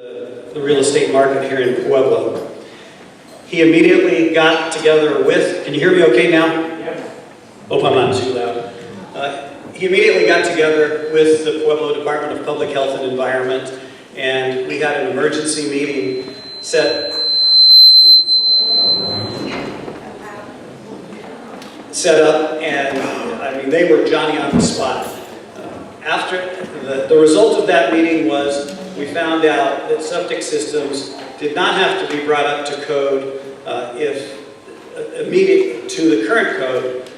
the real estate market here in Pueblo. He immediately got together with, can you hear me okay now? Yeah. Hope I'm not too loud. He immediately got together with the Pueblo Department of Public Health and Environment, and we had an emergency meeting set up, and I mean, they were Johnny on the spot. After the result of that meeting was we found out that septic systems did not have to be brought up to code if immediate to the current code,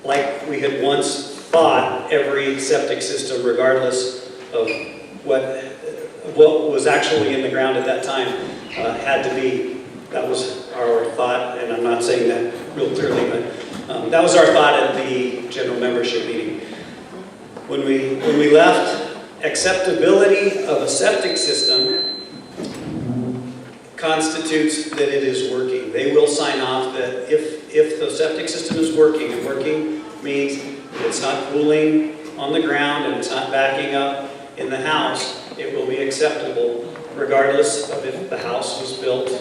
like we had once thought every septic system, regardless of what was actually in the ground at that time, had to be. That was our thought, and I'm not saying that real clearly, but that was our thought at the general membership meeting. When we left, acceptability of a septic system constitutes that it is working. They will sign off that if the septic system is working, and working means it's not cooling on the ground and it's not backing up in the house, it will be acceptable regardless of if the house was built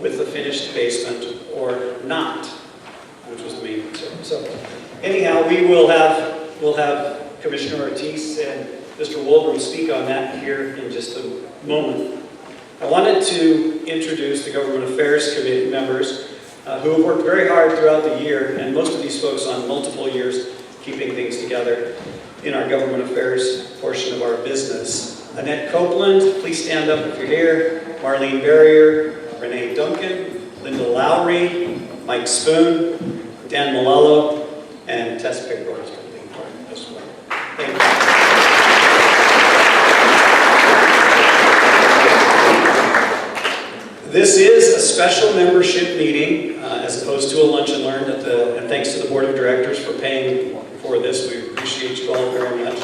with a finished basement or not, which was the main concern. So anyhow, we'll have Commissioner Ortiz and Mr. Wolgram speak on that here in just a moment. I wanted to introduce the Government Affairs Committee members who have worked very hard throughout the year, and most of these folks on multiple years keeping things together in our government affairs portion of our business. Annette Copeland, please stand up if you're here. Marlene Barrier, Renee Duncan, Linda Lowry, Mike Spoon, Dan Malalo, and Tess Pickford is going to be part of this one. Thank you. This is a special membership meeting as opposed to a lunch and learn, and thanks to the Board of Directors for paying for this. We appreciate you all very much.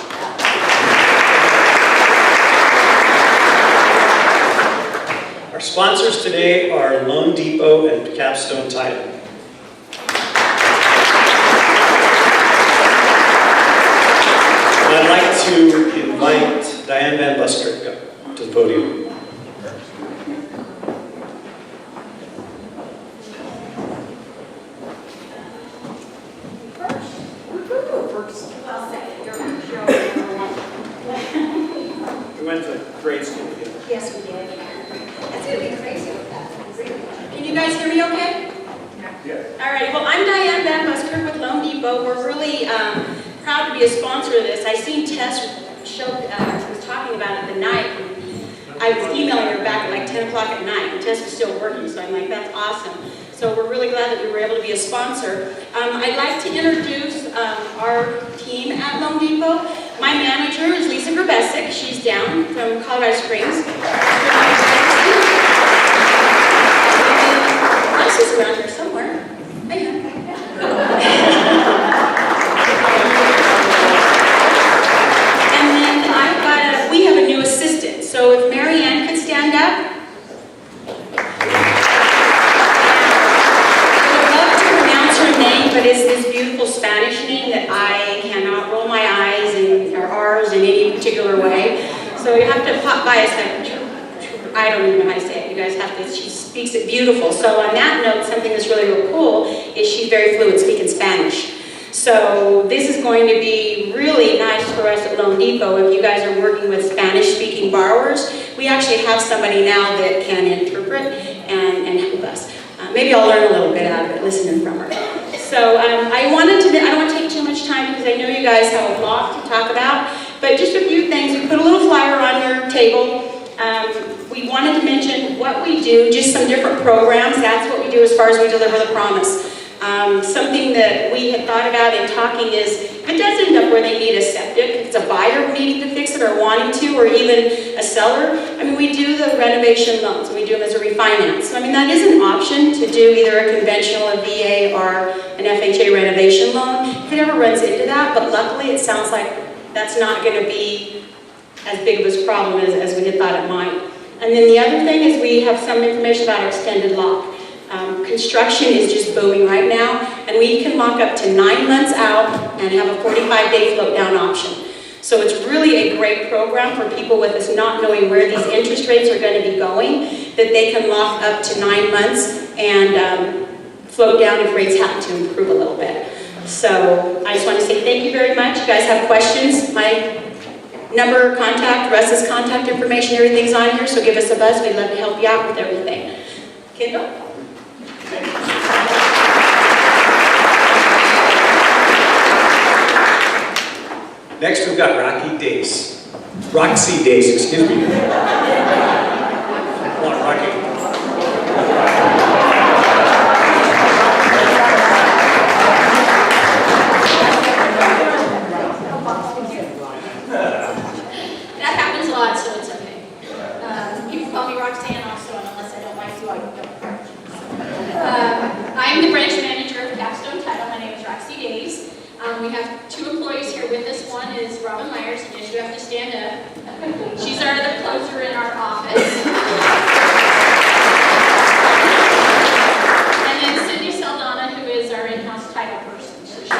Our sponsors today are Loan Depot and Capstone Title. And I'd like to invite Diane Van Buskirk up to the podium. We went to grade school together. Yes, we did. That's going to be crazy with that. Can you guys hear me okay? Yeah. All right. Well, I'm Diane Van Buskirk with Loan Depot. We're really proud to be a sponsor of this. I seen Tess was talking about it the night. I was emailing her back at like 10 o'clock at night, and Tess was still working, so I'm like, that's awesome. So we're really glad that we were able to be a sponsor. I'd like to introduce our team at Loan Depot. My manager is Lisa Grabesic. She's down from Colorado Springs. Lisa's around here somewhere. And then we have a new assistant. So if Mary Ann could stand up. But it's this beautiful Spanish name that I cannot roll my eyes or R's in any particular way. So you have to pop by a second. I don't even know how to say it. You guys have to, she speaks it beautiful. So on that note, something that's really, really cool is she's very fluent speaking Spanish. So this is going to be really nice for us at Loan Depot. If you guys are working with Spanish-speaking borrowers, we actually have somebody now that can interpret and help us. Maybe I'll learn a little bit out of it, listening from her. So I don't want to take too much time because I know you guys have a lot to talk about, but just a few things. We put a little flyer on your table. We wanted to mention what we do, just some different programs. That's what we do as far as we deliver the promise. Something that we had thought about in talking is, if it does end up where they need a septic, if it's a buyer needing to fix it or wanting to, or even a seller, I mean, we do the renovation loans. We do them as a refinance. So, I mean, that is an option to do either a conventional, a VA, or an FHA renovation loan. If it ever runs into that, but luckily it sounds like that's not going to be as big of a problem as we had thought it might. And then the other thing is we have some information about our extended lock. Construction is just booming right now, and we can lock up to 9 months out and have a 45-day float down option. So it's really a great program for people with us not knowing where these interest rates are going to be going, that they can lock up to 9 months and float down if rates happen to improve a little bit. So I just want to say thank you very much. You guys have questions? My number, contact, Russ's contact information, everything's on here, so give us a buzz. We'd love to help you out with everything. Kendall? Next, we've got Roxy Dace, excuse me. Come on, Rocky. That happens a lot, so it's okay. People call me Roxanne also, and unless I don't like you, I don't. I'm the branch manager of Capstone Title. My name is Roxy Days. We have 2 employees here with us. One is Robin Myers, and yes, you have to stand up. She's our other closer in our office. And then Cindy Saldana, who is our in-house title person. So she's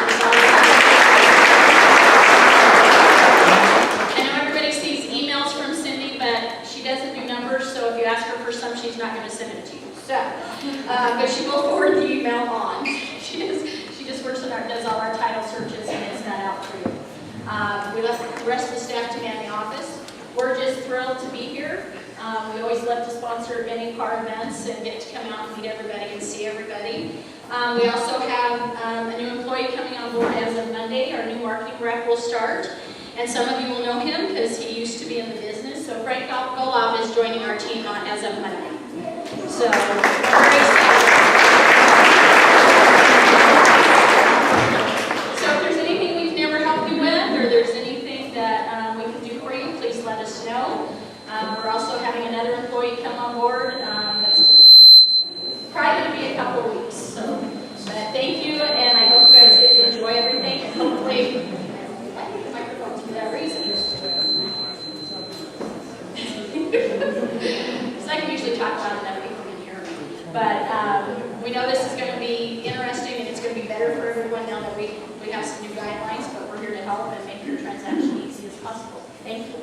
I know everybody sees emails from Cindy, but she doesn't do numbers, so if you ask her for some, she's not going to send it to you. So, but she will forward the email on. She just works on does all our title searches and gets that out for you. We left the rest of the staff to man the office. We're just thrilled to be here. We always love to sponsor any car events and get to come out and meet everybody and see everybody. We also have a new employee coming on board as of Monday. Our new marketing rep will start. And some of you will know him because he used to be in the business. So Frank Golov is joining our team as of Monday. So, we're excited. So if there's anything we can ever help you with, or there's anything that we can do for you, please let us know. We're also having another employee come on board. That's probably going to be a couple of weeks. So, but thank you, and I hope you guys did enjoy everything, and hopefully, I think the microphone's for that reason. Because I can usually talk loud enough people can hear me. But we know this is going to be interesting, and it's going to be better for everyone now that we have some new guidelines, but we're here to help and make your transaction easy as possible. Thank you.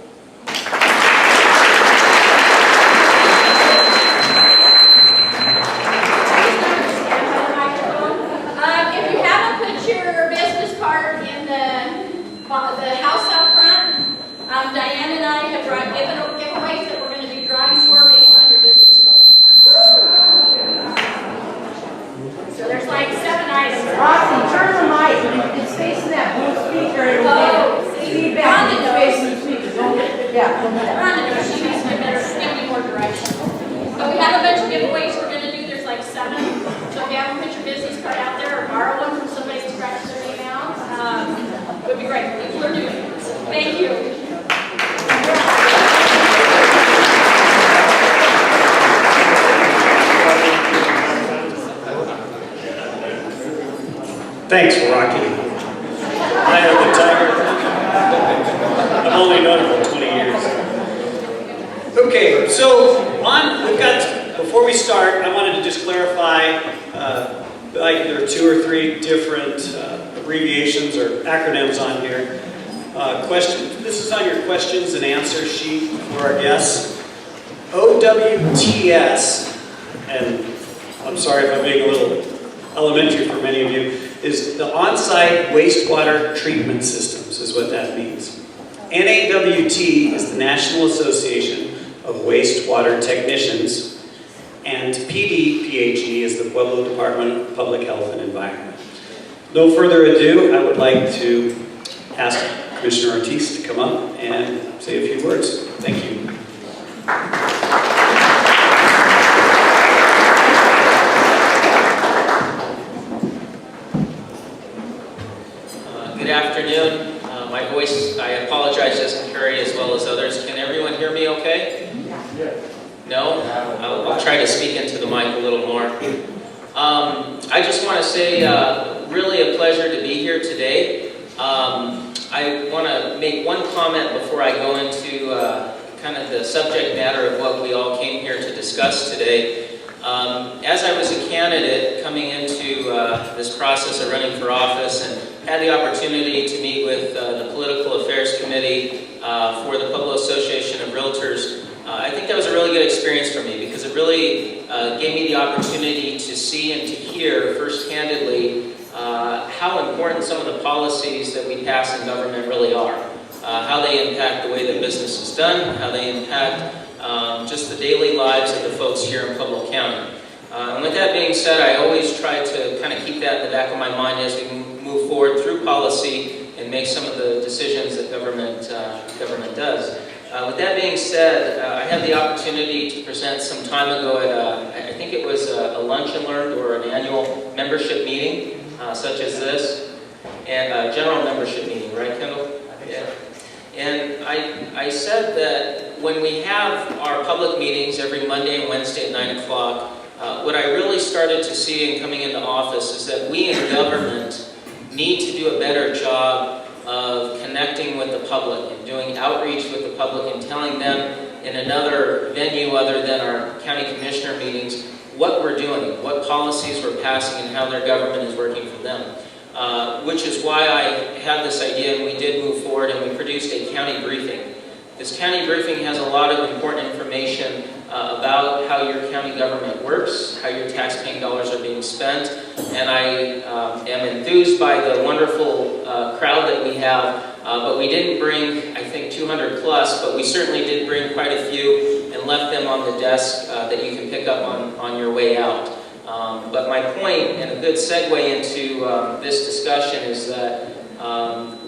If you haven't put your business card in the house out front, Diane and I have brought giveaways that we're going to do drawings for based on your business card. So there's like 7 items. Roxy, turn the mic. It's facing that blue speaker. Feedback. It's facing the speaker. Yeah. Rhonda knows she needs to give me more direction. But we have a bunch of giveaways we're going to do. There's like 7. So if you haven't put your business card out there or borrow one from somebody who scratches their name out, it would be great. People are doing it. So thank you. Thanks, Rocky. I am the tiger. I've only known him for 20 years. Okay, so before we start, I wanted to just clarify, there are 2 or 3 different abbreviations or acronyms on here. This is on your questions and answer sheet for our guests. OWTS, and I'm sorry if I'm being a little elementary for many of you, is the on-site wastewater treatment systems, is what that means. NAWT is the National Association of Wastewater Technicians, and PDPHE is the Pueblo Department of Public Health and Environment. No further ado, I would like to ask Commissioner Ortiz to come up and say a few words. Thank you. Good afternoon. My voice, I apologize, doesn't carry as well as others. Can everyone hear me okay? No? I'll try to speak into the mic a little more. I just want to say, really a pleasure to be here today. I want to make one comment before I go into kind of the subject matter of what we all came here to discuss today. As I was a candidate coming into this process of running for office and had the opportunity to meet with the Political Affairs Committee for the Pueblo Association of Realtors. I think that was a really good experience for me because it really gave me the opportunity to see and to hear first-handedly how important some of the policies that we pass in government really are. How they impact the way that business is done, how they impact just the daily lives of the folks here in Pueblo County. And with that being said, I always try to kind of keep that in the back of my mind as we move forward through policy and make some of the decisions that government does. With that being said, I had the opportunity to present some time ago at I think it was a Luncheon or an annual membership meeting, such as this, and a general membership meeting, right, Kendall? Yeah. And I said that when we have our public meetings every Monday and Wednesday at 9 o'clock, what I really started to see in coming into office is that we in government need to do a better job of connecting with the public and doing outreach with the public and telling them in another venue other than our county commissioner meetings what we're doing, what policies we're passing, and how their government is working for them. Which is why I had this idea, and we did move forward, and we produced a county briefing. This county briefing has a lot of important information about how your county government works, how your tax-paying dollars are being spent, and I am enthused by the wonderful crowd that we have, but we didn't bring, I think, 200 plus, but we certainly did bring quite a few and left them on the desk that you can pick up on your way out. But my point, and a good segue into this discussion, is that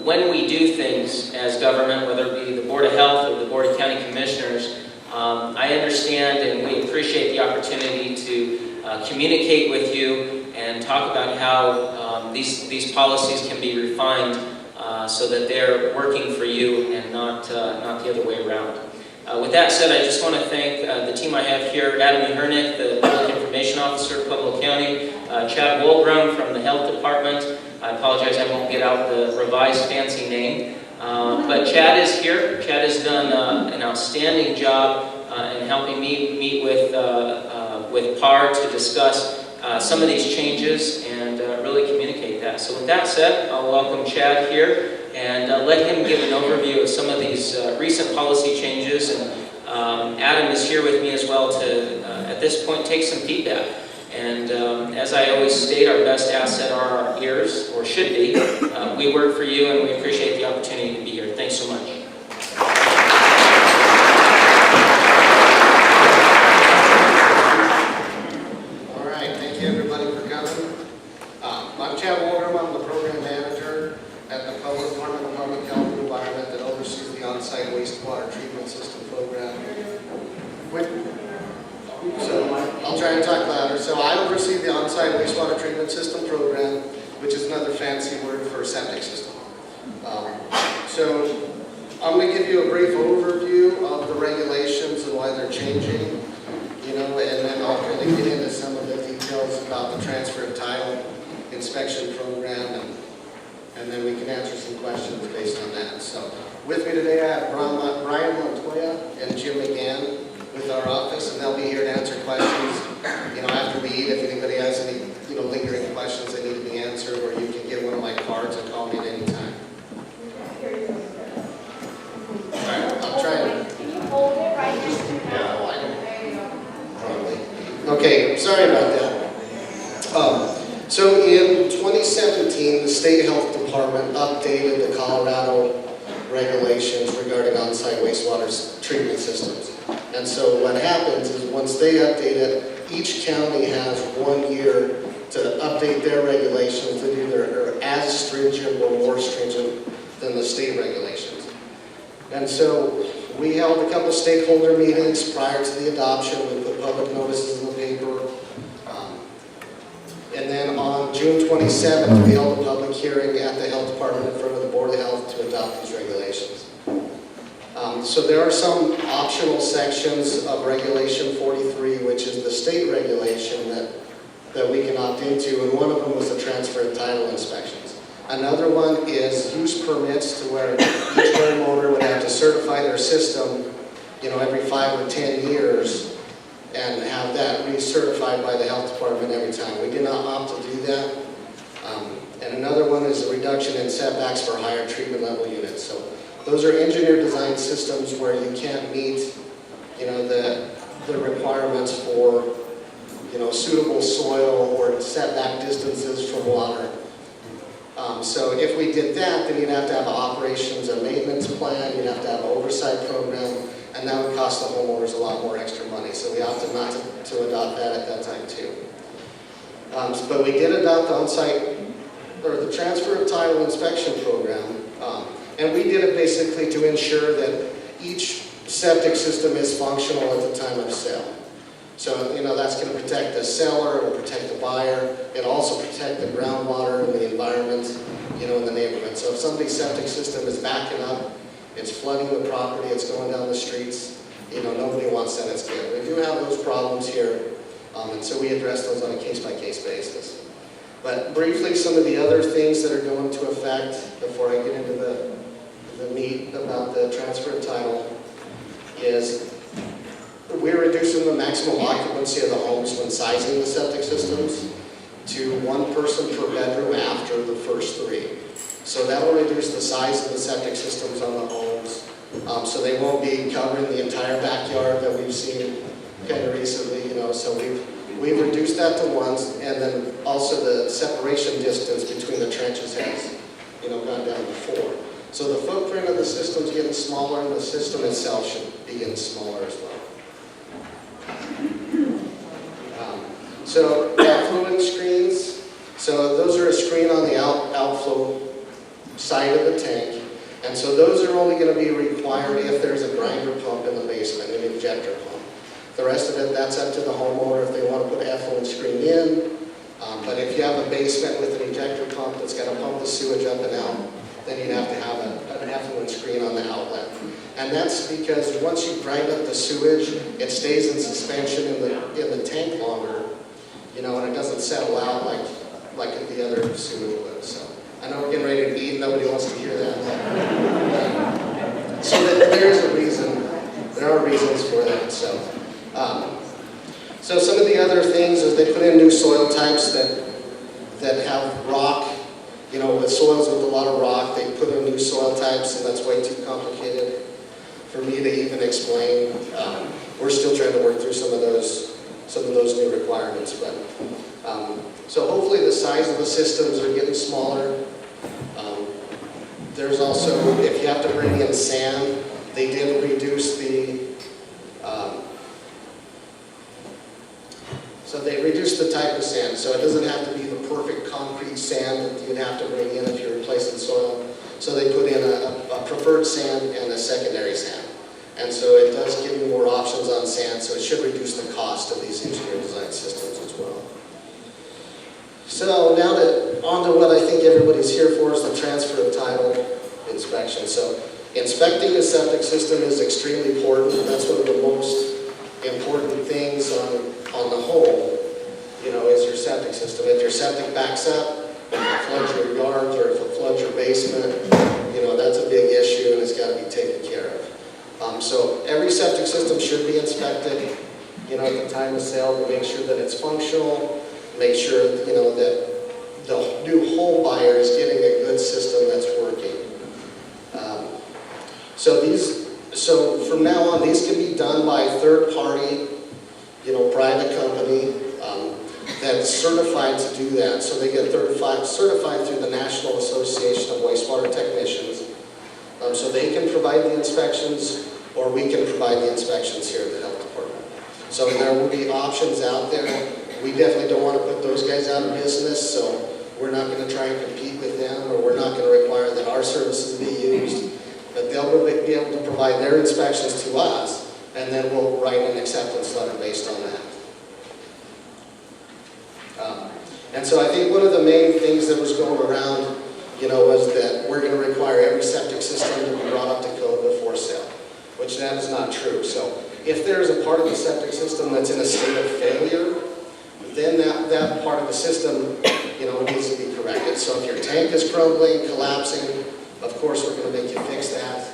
when we do things as government, whether it be the Board of Health or the Board of County Commissioners, I understand and we appreciate the opportunity to communicate with you and talk about how these policies can be refined so that they're working for you and not the other way around. With that said, I just want to thank the team I have here, Adam Uhernick, the Public Information Officer of Pueblo County, Chad Wolgram from the Health Department. I apologize, I won't get out the revised fancy name. But Chad is here. Chad has done an outstanding job in helping me meet with PAR to discuss some of these changes and really communicate that. So with that said, I'll welcome Chad here and let him give an overview of some of these recent policy changes. And Adam is here with me as well to, at this point, take some feedback. And as I always state, our best asset are our ears, or should be. We work for you and we appreciate the opportunity to be here. Thanks so much. All right, thank you everybody for coming. I'm Chad Wolgram. I'm the program manager at the Public Department of Public Health and Environment that oversees the on-site wastewater treatment system program. So I'll try and talk louder. So I oversee the on-site wastewater treatment system program, which is another fancy word for septic system. So I'm going to give you a brief overview of the regulations and why they're changing, and then I'll really get into some of the details about the transfer of title inspection program, and then we can answer some questions based on that. So with me today I have Brian Montoya and Jim McGann with our office, and they'll be here to answer questions, after we eat. If anybody has any, lingering questions that need to be answered, or you can get one of my cards and call me at any time. All right, I'll try and... Can you hold it right next to you? Yeah, well, I don't... There you go. Probably. Okay, sorry about that. So in 2017, the State Health Department updated the Colorado regulations regarding on-site wastewater treatment systems. And so what happens is once they update it, each county has 1 year to update their regulations that either are as stringent or more stringent than the state regulations. And so we held a couple of stakeholder meetings prior to the adoption. We put public notices in the paper. And then on June 27th, we held a public hearing at the Health Department in front of the Board of Health to adopt these regulations. So there are some optional sections of Regulation 43, which is the state regulation that we can opt into, and one of them was the transfer of title inspections. Another one is use permits, to where each homeowner would have to certify their system, every 5 or 10 years, and have that recertified by the health department every time. We did not opt to do that. And another one is a reduction in setbacks for higher treatment level units. So those are engineer designed systems where you can't meet, the requirements for, suitable soil or setback distances from water. So if we did that, then you'd have to have an operations and maintenance plan, you'd have to have an oversight program, and that would cost the homeowners a lot more extra money. So we opted not to adopt that at that time too. But we did adopt the on-site, or the transfer of title inspection program, and we did it basically to ensure that each septic system is functional at the time of sale. So, that's going to protect the seller, it will protect the buyer, it'll also protect the groundwater and the environment, in the neighborhood. So if somebody's septic system is backing up, it's flooding the property, it's going down the streets, nobody wants that as good. We do have those problems here, and so we address those on a case-by-case basis. But briefly, some of the other things that are going to affect, before I get into the meat about the transfer of title, is we're reducing the maximum occupancy of the homes when sizing the septic systems to one person per bedroom after the first 3. So that will reduce the size of the septic systems on the homes. So they won't be covering the entire backyard that we've seen kind of recently, so we've reduced that to 1, and then also the separation distance between the trenches has, gone down to 4. So the footprint of the system's getting smaller, and the system itself should be getting smaller as well. So outflowing screens, so those are a screen on the outflow side of the tank, and so those are only going to be required if there's a grinder pump in the basement, an injector pump. The rest of it, that's up to the homeowner if they want to put effluent screen in, but if you have a basement with an injector pump that's got to pump the sewage up and out, then you'd have to have an effluent screen on the outlet. And that's because once you grind up the sewage, it stays in suspension in the tank longer, and it doesn't settle out like the other sewage would. So I know we're getting ready to eat, nobody wants to hear that. So there's a reason, there are reasons for that. So some of the other things is they put in new soil types that have rock, with soils with a lot of rock, they put in new soil types, and that's way too complicated for me to even explain. We're still trying to work through some of those new requirements, but so hopefully the size of the systems are getting smaller. There's also, if you have to bring in sand, they did reduce the type of sand, so it doesn't have to be the perfect concrete sand that you'd have to bring in if you're replacing soil. So they put in a preferred sand and a secondary sand. And so it does give you more options on sand, so it should reduce the cost of these engineer design systems as well. So now on to what I think everybody's here for is the transfer of title inspection. So inspecting the septic system is extremely important. That's one of the most important things on the whole, is your septic system. If your septic backs up, if it floods your yards or if it floods your basement, that's a big issue and it's got to be taken care of. So every septic system should be inspected, at the time of sale to make sure that it's functional, make sure, that the new home buyer is getting a good system that's working. So from now on, these can be done by a third party, private company that's certified to do that. So they get certified through the National Association of Wastewater Technicians. So they can provide the inspections, or we can provide the inspections here at the health department. So there will be options out there. We definitely don't want to put those guys out of business, so we're not going to try and compete with them, or we're not going to require that our services be used. But they'll be able to provide their inspections to us, and then we'll write an acceptance letter based on that. And so I think one of the main things that was going around, was that we're going to require every septic system to be brought up to code before sale, which that is not true. So if there's a part of the septic system that's in a state of failure, then that part of the system, needs to be corrected. So if your tank is crumbling, collapsing, of course we're going to make you fix that.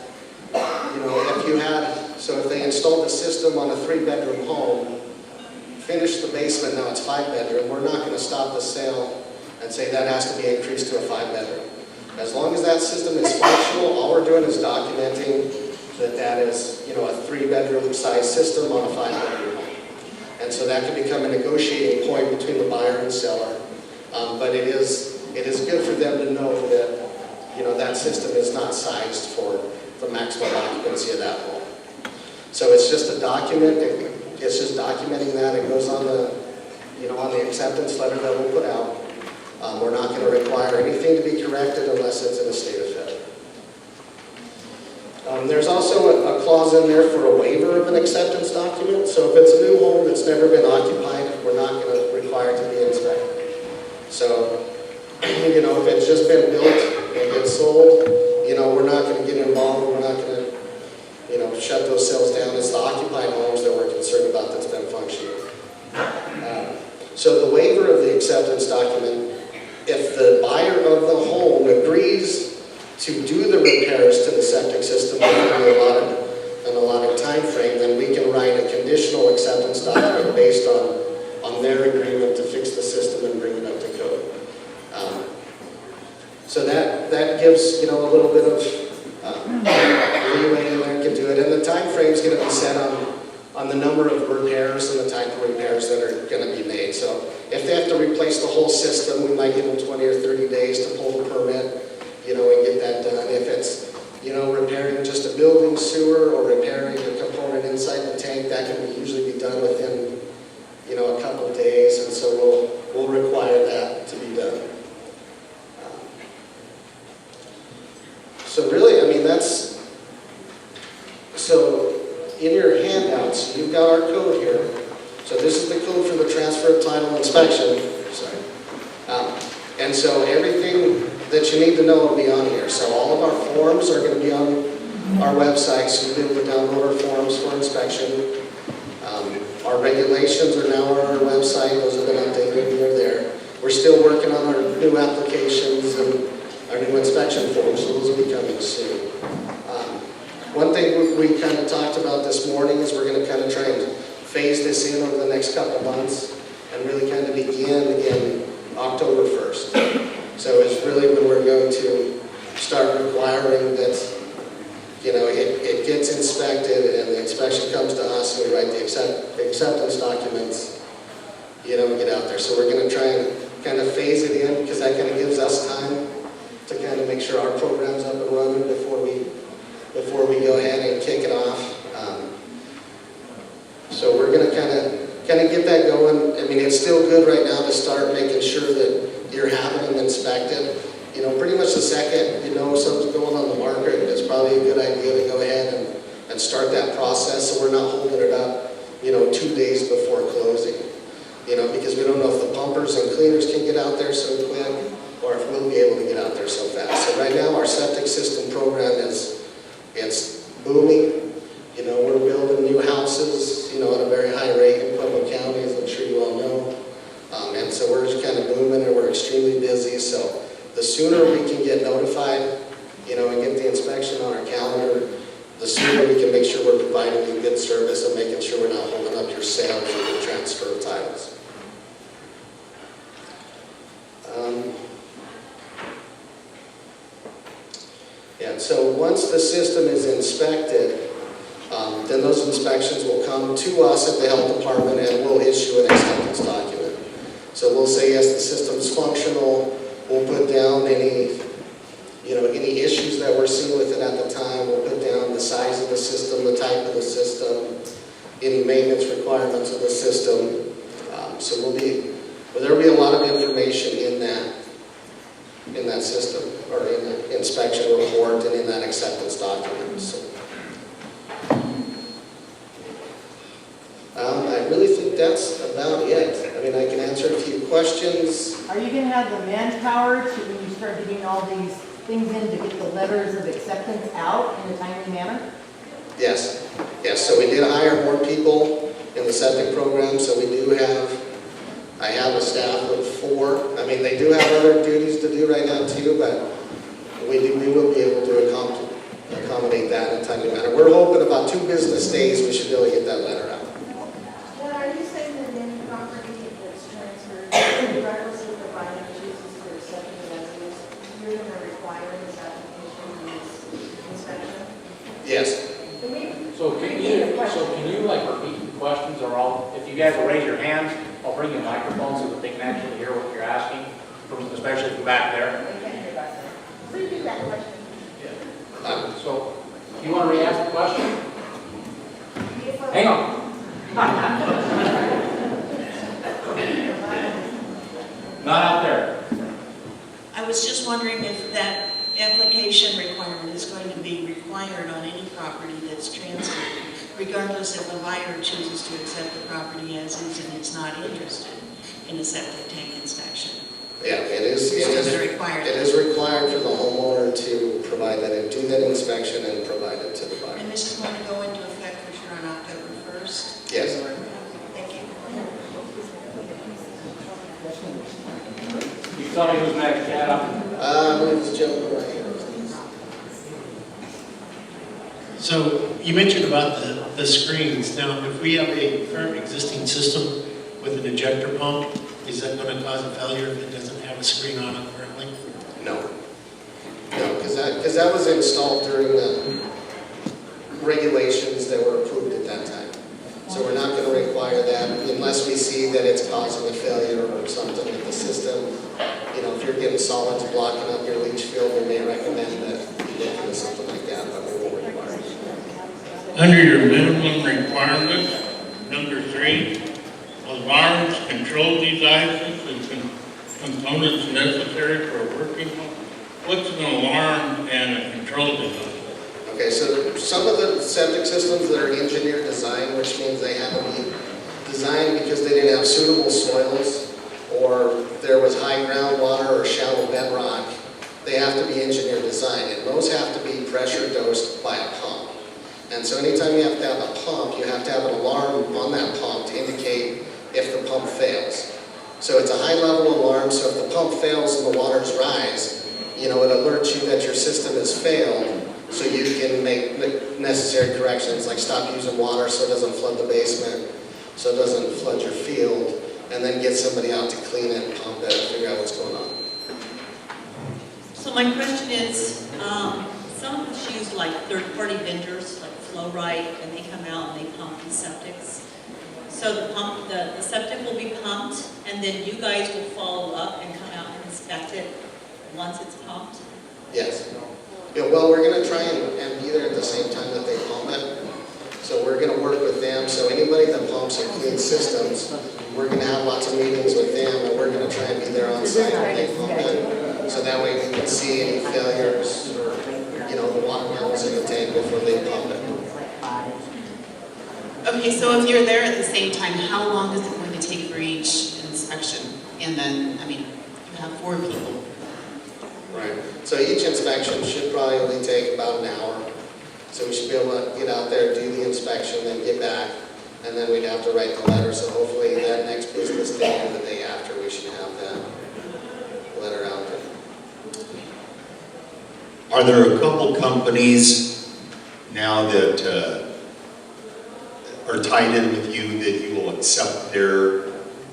If they installed the system on a 3-bedroom home, finished the basement, now it's 5-bedroom, we're not going to stop the sale and say that has to be increased to a 5-bedroom. As long as that system is functional, all we're doing is documenting that that is, you know, a 3-bedroom size system on a 5-bedroom home. And so that can become a negotiating point between the buyer and seller. But it is good for them to know that, you know, that system is not sized for the maximum occupancy of that home. So it's just a document, it's just documenting that. It goes on the, you know, on the acceptance letter that we'll put out. We're not going to require anything to be corrected unless it's in a state of failure. There's also a clause in there for a waiver of an acceptance document. So if it's a new home that's never been occupied, we're not going to require it to be inspected. So, you know, if it's just been built and gets sold, you know, we're not going to get involved. We're not going to, you know, shut those sales down. It's the occupied homes that we're concerned about that's been functioning. So the waiver of the acceptance document, if the buyer of the home agrees to do the repairs to the septic system within an allotted time frame, then we can write a conditional acceptance document based on their agreement to fix the system and bring it up to code. So that gives, you know, a little bit of leeway in there to do it. And the time frame is going to be set on the number of repairs and the type of repairs that are going to be made. So if they have to replace the whole system, we might give them 20 or 30 days to pull the permit, you know, and get that done. If it's, you know, repairing just a building sewer or repairing a component inside the tank, that can usually be done within, you know, a couple of days. And so we'll require that to be done. So really, I mean, so in your handouts, you've got our code here. So this is the code for the transfer of title inspection. Sorry. And so everything that you need to know will be on here. So all of our forms are going to be on our website, so you'll be able to download our forms for inspection. Our regulations are now on our website. Those have been updated and they're there. We're still working on our new applications and our new inspection forms, so those will be coming soon. One thing we kind of talked about this morning is we're going to kind of try and phase this in over the next couple of months and really kind of begin again October 1st. So it's really when we're going to start requiring that, you know, it gets inspected and the inspection comes to us and we write the acceptance documents, you know, and get out there. So we're going to try and kind of phase it in because that kind of gives us time to kind of make sure our program's up and running before we go ahead and kick it off. So we're going to kind of get that going. I mean, it's still good right now to start making sure that you're having them inspected. You know, pretty much the second you know something's going on the market, it's probably a good idea to go ahead and start that process so we're not holding it up, you know, 2 days before closing. You know, because we don't know if the pumpers and cleaners can get out there so quick or if we'll be able to get out there so fast. So right now our septic system program it's booming. You know, we're building new houses, you know, at a very high rate in Pueblo County, as I'm sure you all know. And so we're just kind of booming and we're extremely busy. So the sooner we can get notified, you know, and get the inspection on our calendar, the sooner we can make sure we're providing you good service and making sure we're not holding up your sales or your transfer of titles. Yeah, so once the system is inspected, then those inspections will come to us at the health department and we'll issue an acceptance document. So we'll say, yes, the system's functional. We'll put down any issues that we're seeing with it at the time. We'll put down the size of the system, the type of the system, any maintenance requirements of the system. So there'll be a lot of information in that system, or in the inspection report and in that acceptance document. So, I really think that's about it. I mean, I can answer a few questions. Are you going to have the manpower to, when you start getting all these things in, to get the letters of acceptance out in a timely manner? Yes. So we did hire more people in the septic program, so I have a staff of 4. I mean, they do have other duties to do right now too, but we will be able to accommodate that in a timely manner. We're hoping about 2 business days we should be able to get that letter out. Are you saying that any property that's transferred, regardless of the buyer chooses require this application and this inspection? Yes. So can you like repeat the questions, or if you guys will raise your hands, I'll bring you a microphone so that they can actually hear what you're asking, especially from back there. They can't hear back there. Repeat that question. So, you want to re-ask the question? Hang on. Not out there. I was just wondering if that application requirement is going to be required on any property that's transferred, regardless if a buyer chooses to accept the property as is and is not interested in a septic tank inspection. Yeah, it is required. it is required for the homeowner to provide that, do that inspection and provide it to the buyer. And this is going to go into effect for sure on October 1st? Yes. Thank you. You tell me who's next, Chad. This gentleman right here. So you mentioned about the screens. Now, if we have a current existing system with an ejector pump, is that going to cause a failure if it doesn't have a screen on it currently? No, because that was installed during the regulations that were approved at that time. So we're not going to require that unless we see that it's causing a failure or something with the system. You know, if you're getting solids blocking up your leach field, we may recommend that you look into something like that, but we won't require it. Under your minimum requirements, number 3, alarms, control devices, and components necessary for a working home. What's an alarm and a control device? Okay, so some of the septic systems that are engineer design, which means they have to be designed because they didn't have suitable soils, or there was high groundwater or shallow bedrock, they have to be engineer designed, and those have to be pressure dosed by a pump. And so anytime you have to have a pump, you have to have an alarm on that pump to indicate if the pump fails. So it's a high level alarm, so if the pump fails and the waters rise, you know, it alerts you that your system has failed, so you can make necessary corrections, like stop using water so it doesn't flood the basement, so it doesn't flood your field, and then get somebody out to clean it and pump it and figure out what's going on. So my question is, some of us use like third-party vendors, like Flow Right, and they come out and they pump these septics. So the septic will be pumped, and then you guys will follow up and come out and inspect it once it's pumped? Yes. Yeah, well, we're going to try and be there at the same time that they pump it. So we're going to work with them. So anybody that pumps and cleans systems, we're going to have lots of meetings with them, and we're going to try and be there on site when they pump it. So that way we can see any failures or, you know, the water levels in the tank before they pump it. Okay, so if you're there at the same time, how long is it going to take for each inspection? And then, I mean, you have 4 people. Right. So each inspection should probably only take about an hour. So we should be able to get out there, do the inspection, then get back, and then we'd have to write the letter. So hopefully that next business day or the day after, we should have that letter out there. Are there a couple companies now that are tied in with you that you will accept their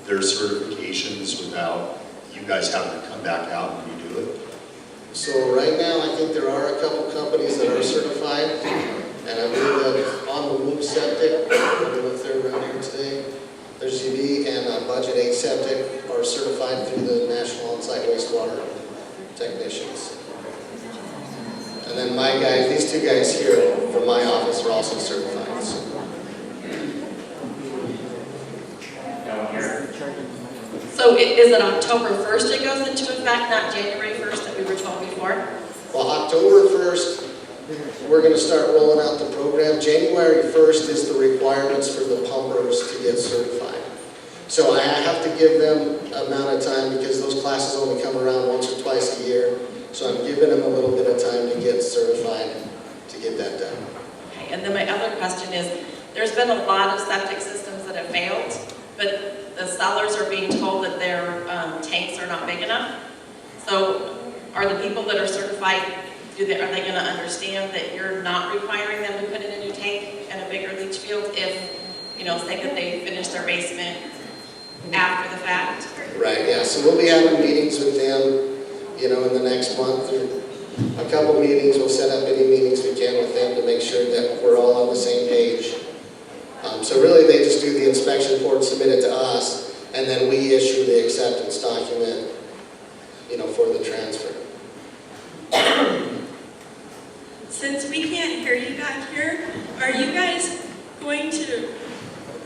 certifications without you guys having to come back out and redo it? So right now, I think there are a couple companies that are certified, and I believe that on the Loop Septic, I don't know if they're around here today, there's UV and Budget 8 Septic are certified through the National On-Site Wastewater Technicians. And then my guys, these 2 guys here from my office are also certified. So. So is it October 1st it goes into effect, not January 1st that we were told before? Well, October 1st, we're going to start rolling out the program. January 1st is the requirements for the pumpers to get certified. So I have to give them an amount of time because those classes only come around once or twice a year. So I'm giving them a little bit of time to get certified to get that done. Okay, and then my other question is, there's been a lot of septic systems that have failed, but the sellers are being told that their tanks are not big enough. So are the people that are certified, are they going to understand that you're not requiring them to put in a new tank and a bigger leach field if, you know, say that they finish their basement after the fact? Right, yeah. So we'll be having meetings with them, you know, in the next month or a couple meetings, we'll set up any meetings we can with them to make sure that we're all on the same page. So really, they just do the inspection report, submit it to us, and then we issue the acceptance document, for the transfer. Since we can't hear you back here, are you guys going to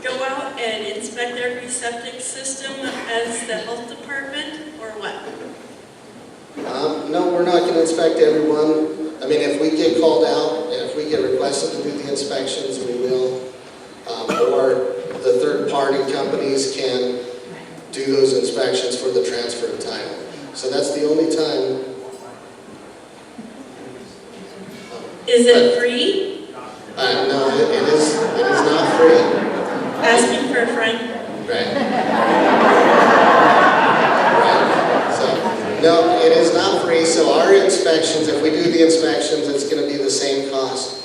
go out and inspect every septic system as the health department, or what? No, we're not going to inspect everyone. I mean, if we get called out, and if we get requested to do the inspections, we will. Or the third-party companies can do those inspections for the transfer of title. So that's the only time. Is it free? No, it is not free. Asking for a friend. Right. So, no, it is not free. So our inspections, if we do the inspections, it's going to be the same cost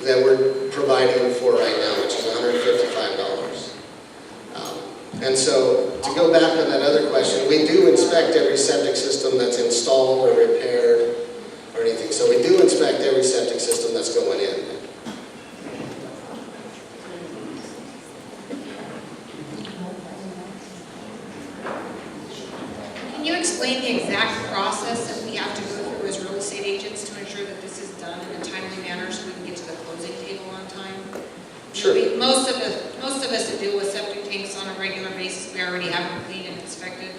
that we're providing for right now, which is $155. And so, to go back on that other question, we do inspect every septic system that's installed or repaired or anything. So we do inspect every septic system that's going in. Can you explain the exact process that we have to go through as real estate agents to ensure that this is done in a timely manner so we can get to the closing table on time? Sure. Most of us that deal with septic tanks on a regular basis, we already have them cleaned and inspected.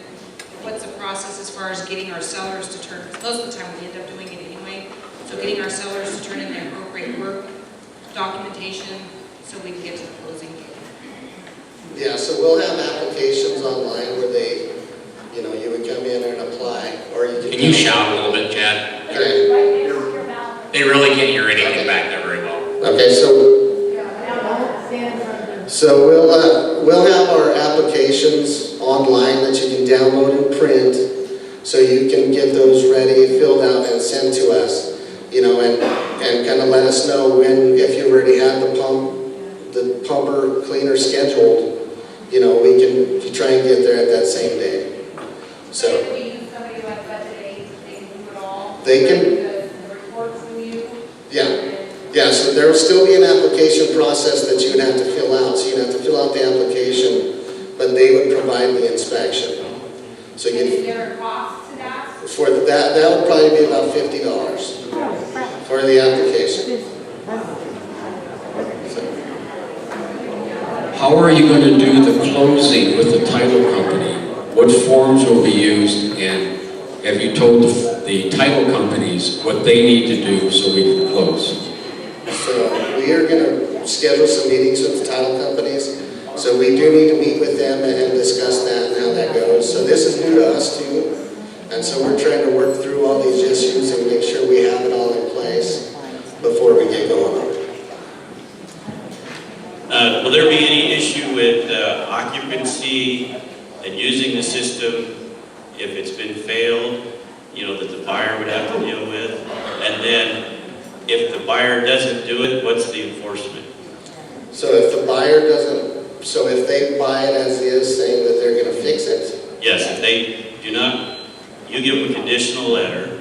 What's the process as far as getting our sellers to turn, because most of the time we end up doing it anyway, so getting our sellers to turn in their appropriate work, documentation, so we can get to the closing table? Yeah, so we'll have applications online where they, you would come in and apply, or you Can you shout a little bit, Chad? Okay. They really can't hear anything back there very well. Okay, so we'll have our applications online that you can download and print, so you can get those ready, filled out, and sent to us, and kind of let us know if you already have the pumper cleaner scheduled, we can try and get there at that same day. So if we use somebody like Budget 8, they can do it all? They can. The reports from you? Yeah, so there will still be an application process that you would have to fill out. So you'd have to fill out the application, but they would provide the inspection. So And is there a cost to that? for that would probably be about $50 for the application. How are you going to do the closing with the title company? What forms will be used, and have you told the title companies what they need to do so we can close? So we are going to schedule some meetings with the title companies. So we do need to meet with them and discuss that and how that goes. So this is new to us too. And so we're trying to work through all these issues and make sure we have it all in place before we get going on it. Will there be any issue with occupancy and using the system if it's been failed, that the buyer would have to deal with? And then if the buyer doesn't do it, what's the enforcement? So if the buyer doesn't, so if they buy it as is, saying that they're going to fix it? Yes, if they do not, you give them a conditional letter,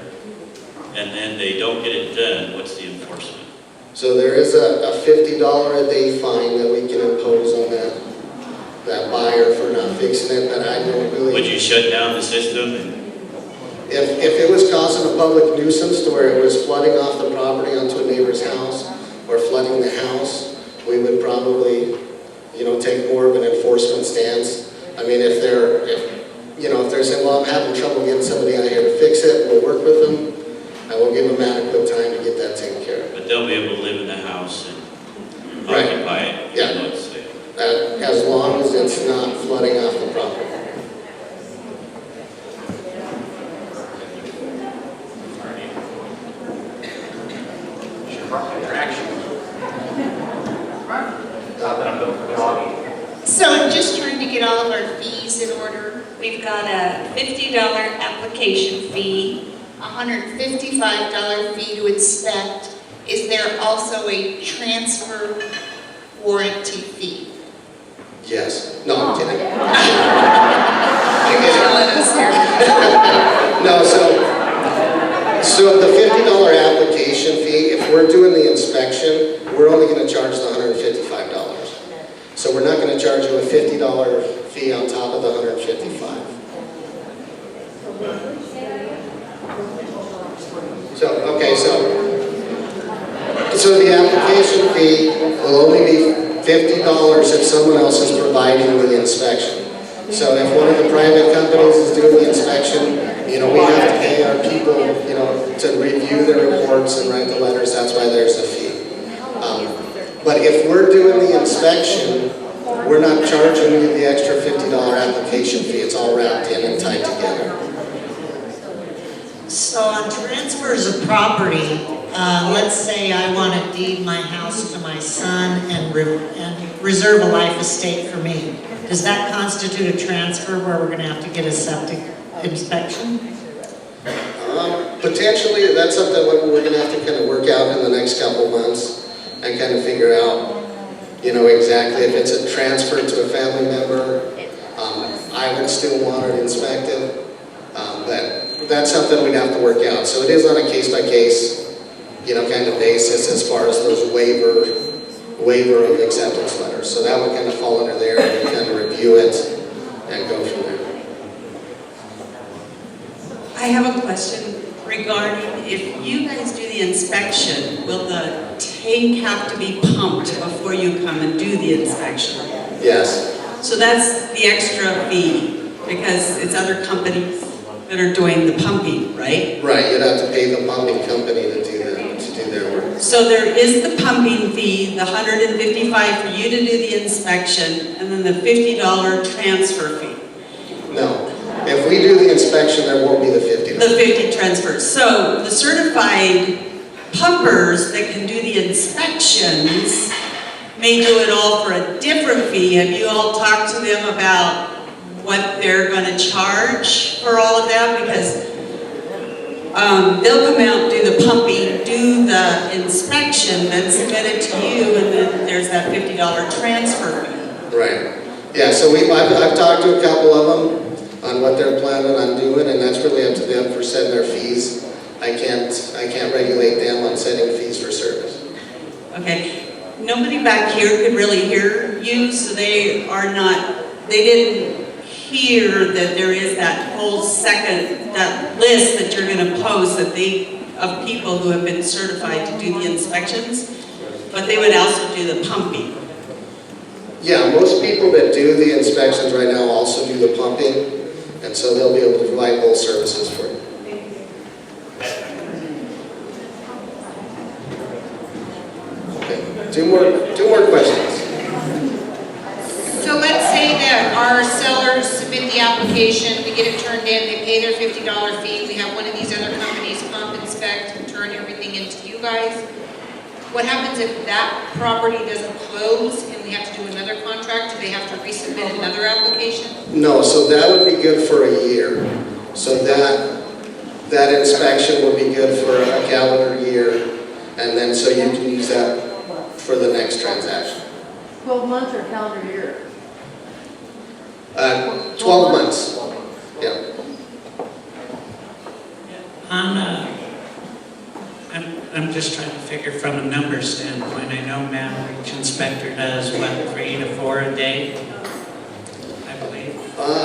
and then they don't get it done, what's the enforcement? So there is a $50 a day fine that we can impose on that buyer for not fixing it, but I don't really... Would you shut down the system? If it was causing a public nuisance to where it was flooding off the property onto a neighbor's house or flooding the house, we would probably, take more of an enforcement stance. I mean, if they're saying, well, I'm having trouble getting somebody out here to fix it, we'll work with them, and we'll give them adequate time to get that taken care of. But they'll be able to live in the house and occupy it. Yeah. As long as it's not flooding off the property. So I'm just trying to get all of our fees in order. We've got a $50 application fee. $155 fee to inspect. Is there also a transfer warranty fee? Yes. No, I'm kidding. You're killing us here. No, so So the $50 application fee, if we're doing the inspection, we're only going to charge the $155. So we're not going to charge you a $50 fee on top of the $155. So, okay, so the application fee will only be $50 if someone else is providing the inspection. So if one of the private companies is doing the inspection, we have to pay our people, to review their reports and write the letters. That's why there's a fee. But if we're doing the inspection, we're not charging you the extra $50 application fee. It's all wrapped in and tied together. So on transfers of property, let's say I want to deed my house to my son and reserve a life estate for me. Does that constitute a transfer where we're going to have to get a septic inspection? Potentially, that's something we're going to have to kind of work out in the next couple months and kind of figure out, exactly if it's a transfer to a family member. I would still want it inspected, but that's something we'd have to work out. So it is on a case-by-case, kind of basis as far as those waiver of acceptance letters. So that would kind of fall under there, and we kind of review it and go from there. I have a question regarding if you guys do the inspection, will the tank have to be pumped before you come and do the inspection? Yes. So that's the extra fee because it's other companies that are doing the pumping, right? Right, you'd have to pay the pumping company to do their work. So there is the pumping fee, the $155 for you to do the inspection, and then the $50 transfer fee. No. If we do the inspection, there won't be the $50. The 50 transfers. So the certified pumpers that can do the inspections may do it all for a different fee. Have you all talked to them about what they're going to charge for all of that? Because they'll come out, do the pumping, do the inspection, then submit it to you, and then there's that $50 transfer fee. Right. Yeah, so I've talked to a couple of them on what they're planning on doing, and that's really up to them for setting their fees. I can't regulate them on setting fees for service. Okay. Nobody back here could really hear you, so they didn't hear that there is that whole that list that you're going to post of people who have been certified to do the inspections, but they would also do the pumping. Yeah, most people that do the inspections right now also do the pumping, and so they'll be able to provide both services for you. Okay, two more questions. So let's say that our sellers submit the application, we get it turned in, they pay their $50 fee, we have one of these other companies pump, inspect, and turn everything into you guys. What happens if that property doesn't close and we have to do another contract? Do they have to resubmit another application? No, so that would be good for a year. So that inspection would be good for a calendar year, and then so you can use that for the next transaction. 12 months or calendar year? 12 months. Yeah. I'm just trying to figure from a numbers standpoint. I know each inspector does, 3 to 4 a day, I believe.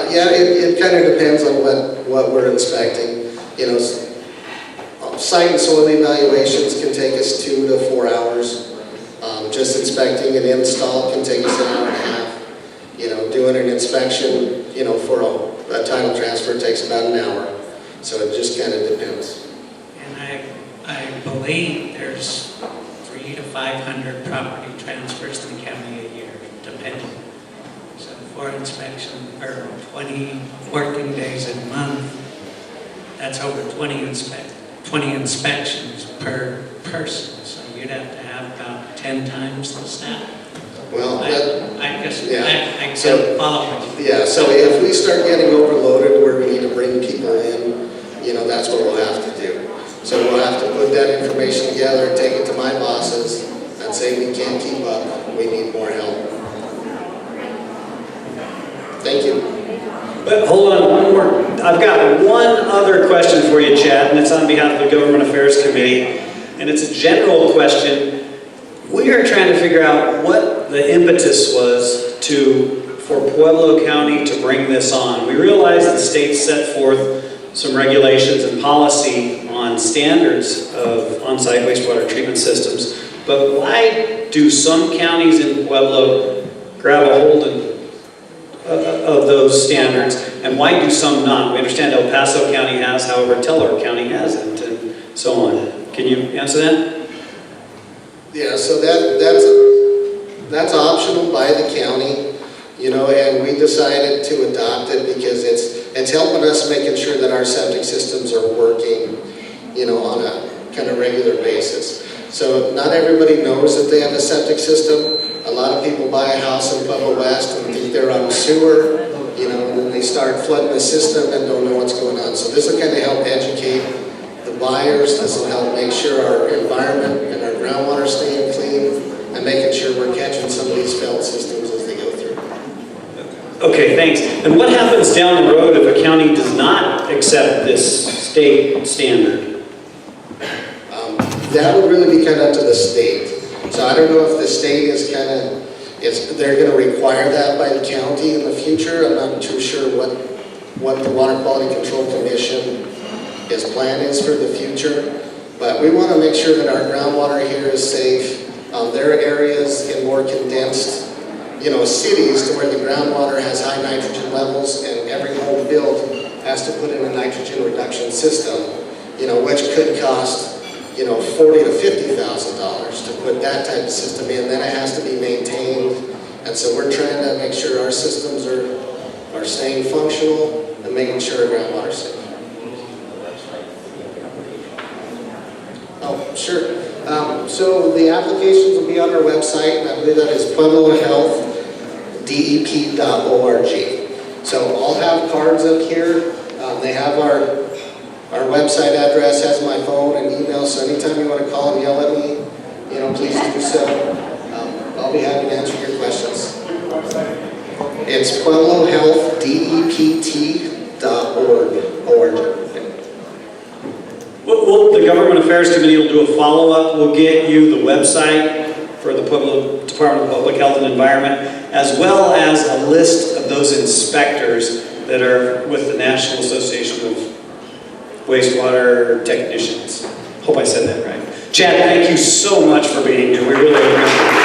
Yeah, it kind of depends on what we're inspecting. Site and soil evaluations can take us 2 to 4 hours. Just inspecting an install can take us an hour and a half. Doing an inspection, for a title transfer takes about an hour. So it just kind of depends. And I believe there's 300 to 500 property transfers in the county a year, depending. So for inspection, or 20 working days a month, that's over 20 inspections per person. So you'd have to have about 10 times the staff. Well, I guess yeah. I can't follow it. Yeah, so if we start getting overloaded where we need to bring people in, that's what we'll have to do. So we'll have to put that information together, take it to my bosses, and say we can't keep up, we need more help. Thank you. But hold on, one more I've got one other question for you, Chad, and it's on behalf of the Government Affairs Committee, and it's a general question. We are trying to figure out what the impetus was for Pueblo County to bring this on. We realize the state set forth some regulations and policy on standards of on-site wastewater treatment systems, but why do some counties in Pueblo grab a hold of those standards, and why do some not? We understand El Paso County has, however, Teller County hasn't, and so on. Can you answer that? Yeah, so that's optional by the county, you know, and we decided to adopt it because it's helping us making sure that our septic systems are working, you know, on a kind of regular basis. So not everybody knows that they have a septic system. A lot of people buy a house in Pueblo West and think they're on sewer, you know, and then they start flooding the system and don't know what's going on. So this will kind of help educate the buyers. This will help make sure our environment and our groundwater staying clean and making sure we're catching some of these failed systems as they go through. Okay, thanks. And what happens down the road if a county does not accept this state standard? That would really be kind of up to the state. So I don't know if the state is they're going to require that by the county in the future. I'm not too sure what the Water Quality Control Commission his plan is for the future. But we want to make sure that our groundwater here is safe. There are areas in more condensed, you know, cities to where the groundwater has high nitrogen levels, and every home built has to put in a nitrogen reduction system, you know, which could cost, you know, $40,000 to $50,000 to put that type of system in. Then it has to be maintained, and so we're trying to make sure our systems are staying functional and making sure our groundwater is safe. Oh, sure. So the applications will be on our website, and I believe that is pueblohealthdep.org. So I'll have cards up here. They have our website address, has my phone and email, so anytime you want to call and yell at me, you know, please do so. I'll be happy to answer your questions. It's pueblohealthdep.org. The Government Affairs Committee will do a follow-up. We'll get you the website for the Pueblo Department of Public Health and Environment, as well as a list of those inspectors that are with the National Association of Wastewater Technicians. Hope I said that right. Chad, thank you so much for being here. We really appreciate it.